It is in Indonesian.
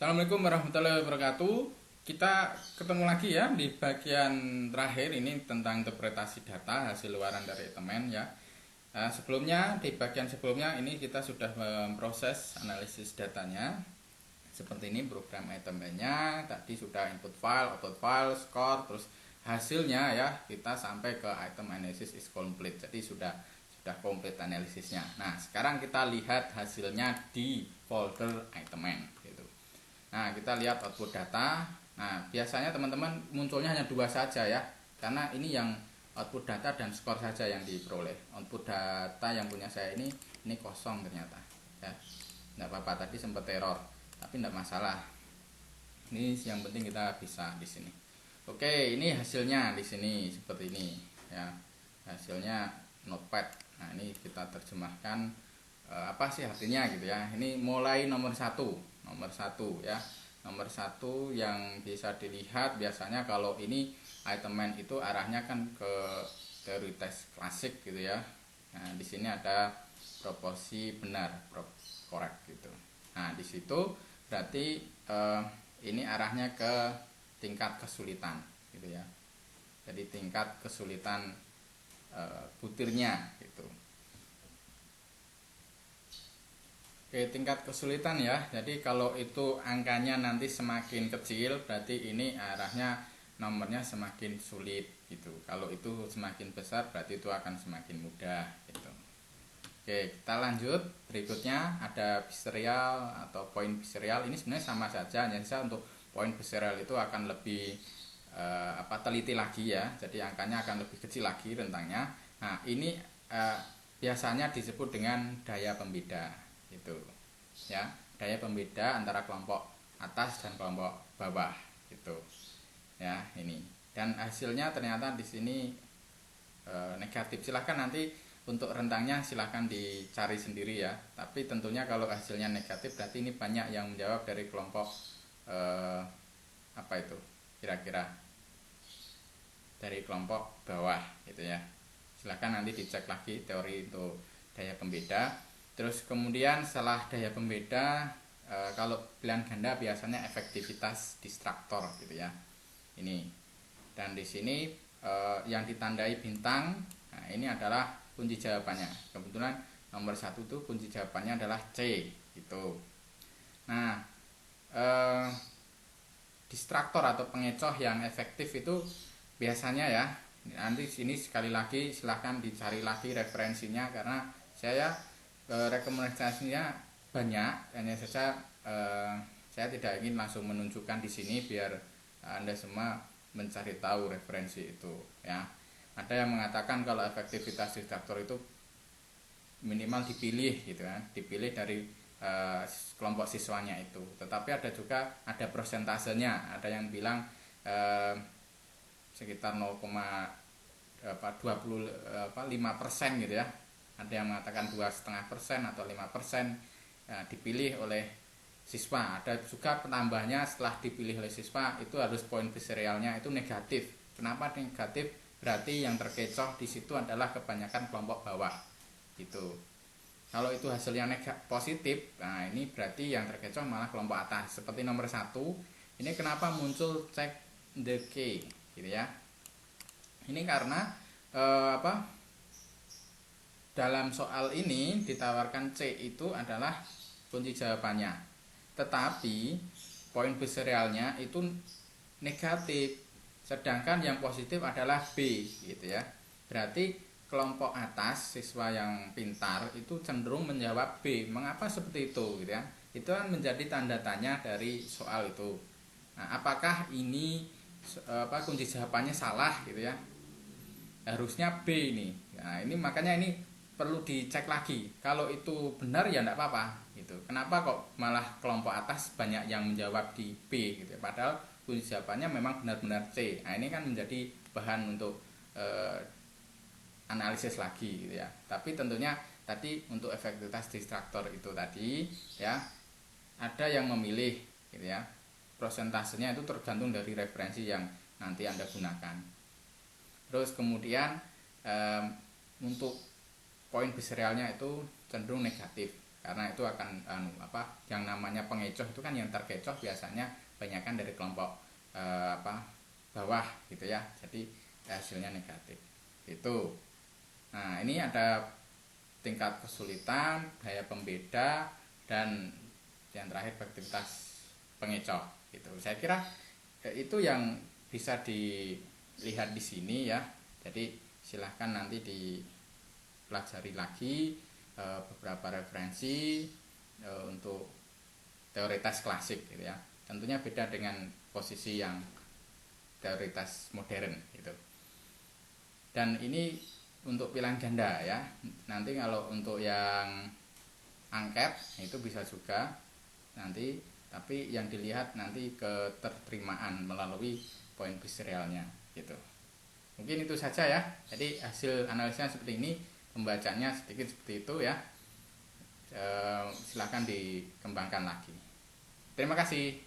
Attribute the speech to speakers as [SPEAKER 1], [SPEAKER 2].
[SPEAKER 1] Assalamualaikum warahmatullahi wabarakatuh. Kita ketemu lagi ya di bagian terakhir ini tentang interpretasi data hasil luaran dari temen ya. Sebelumnya di bagian sebelumnya ini kita sudah memproses analisis datanya. Seperti ini program item-nya tadi sudah input file, output file, score, terus hasilnya ya kita sampai ke item analysis is complete. Jadi sudah komplit analisisnya. Nah, sekarang kita lihat hasilnya di folder item gitu. Nah, kita lihat output data. Nah, biasanya teman-teman munculnya hanya dua saja ya, karena ini yang output data dan skor saja yang diperoleh. Output data yang punya saya ini kosong ternyata. Ya, tidak apa-apa, tadi sempat error, tapi tidak masalah. Ini yang penting kita bisa di sini. Oke, ini hasilnya di sini seperti ini ya. Hasilnya notepad. Nah, ini kita terjemahkan apa sih artinya gitu ya. Ini mulai nomor satu ya, nomor satu yang bisa dilihat biasanya kalau ini item itu arahnya kan ke teori tes klasik gitu ya. Nah, di sini ada proporsi benar, correct gitu. Nah, di situ berarti ini arahnya ke tingkat kesulitan gitu ya. Jadi tingkat kesulitan butirnya gitu. Oke, tingkat kesulitan ya. Jadi kalau itu angkanya nanti semakin kecil, berarti ini arahnya nomornya semakin sulit gitu. Kalau itu semakin besar, berarti itu akan semakin mudah gitu. Oke, kita lanjut. Berikutnya ada biserial atau poin biserial. Ini sebenarnya sama saja, hanya saja untuk poin biserial itu akan lebih teliti lagi ya. Jadi angkanya akan lebih kecil lagi rentangnya. Nah, ini biasanya disebut dengan daya pembeda. Itu ya, daya pembeda antara kelompok atas dan kelompok bawah gitu ya. Ini dan hasilnya ternyata di sini negatif. Silahkan nanti untuk rentangnya silahkan dicari sendiri ya, tapi tentunya kalau hasilnya negatif berarti ini banyak yang menjawab dari kelompok apa itu kira-kira dari kelompok bawah gitu ya. Silahkan nanti dicek lagi teori untuk daya pembeda. Terus kemudian setelah daya pembeda kalau pilihan ganda biasanya efektivitas distraktor gitu ya. Ini. Dan di sini yang ditandai bintang, nah ini adalah kunci jawabannya. Kebetulan nomor 1 itu kunci jawabannya adalah C gitu. Nah, distraktor atau pengecoh yang efektif itu biasanya ya. Nanti sini sekali lagi silahkan dicari lagi referensinya karena saya rekomendasinya banyak, hanya saja saya tidak ingin langsung menunjukkan di sini biar Anda semua mencari tahu referensi itu ya. Ada yang mengatakan kalau efektivitas distraktor itu minimal dipilih gitu ya, dipilih dari kelompok siswanya itu. Tetapi ada juga ada persentasenya, ada yang bilang sekitar 0,25% gitu ya. Ada yang mengatakan 2,5% atau 5% ya, dipilih oleh siswa. Ada juga penambahnya setelah dipilih oleh siswa itu harus poin biserialnya itu negatif. Kenapa negatif? Berarti yang terkecoh di situ adalah kebanyakan kelompok bawah gitu. Kalau itu hasilnya positif, nah ini berarti yang terkecoh malah kelompok atas. Seperti nomor 1, ini kenapa muncul check the key gitu ya. Ini karena dalam soal ini ditawarkan C itu adalah kunci jawabannya, tetapi poin biserialnya itu negatif, sedangkan yang positif adalah B gitu ya. Berarti kelompok atas siswa yang pintar itu cenderung menjawab B. Mengapa seperti itu gitu ya? Itu kan menjadi tanda tanya dari soal itu. Nah, apakah ini kunci jawabannya salah gitu ya? Harusnya B ini. Nah, ini makanya ini perlu dicek lagi. Kalau itu benar ya enggak apa-apa gitu. Kenapa kok malah kelompok atas banyak yang menjawab di B gitu. Padahal kunci jawabannya memang benar-benar C. Nah, ini kan menjadi bahan untuk analisis lagi gitu ya. Tapi tentunya tadi untuk efektivitas distraktor itu tadi ya, ada yang memilih gitu ya. Prosentasenya itu tergantung dari referensi yang nanti Anda gunakan. Terus kemudian untuk poin biserialnya itu cenderung negatif. karena itu akan yang namanya pengecoh itu kan yang terkecoh biasanya banyakkan dari kelompok bawah gitu ya, jadi hasilnya negatif itu. Nah ini ada tingkat kesulitan, daya pembeda, dan yang terakhir efektivitas pengecoh gitu. Saya kira itu yang bisa dilihat di sini ya. Jadi silahkan nanti dipelajari lagi beberapa referensi untuk teoritas klasik gitu ya. Tentunya beda dengan posisi yang teoritas modern gitu. Dan ini untuk pilihan ganda ya. Nanti kalau untuk yang angket itu bisa juga nanti, tapi yang dilihat nanti keterterimaan melalui poin biserialnya gitu. Mungkin itu saja ya. Jadi hasil analisanya seperti ini, pembacanya sedikit seperti itu ya. Silahkan dikembangkan lagi. Terima kasih.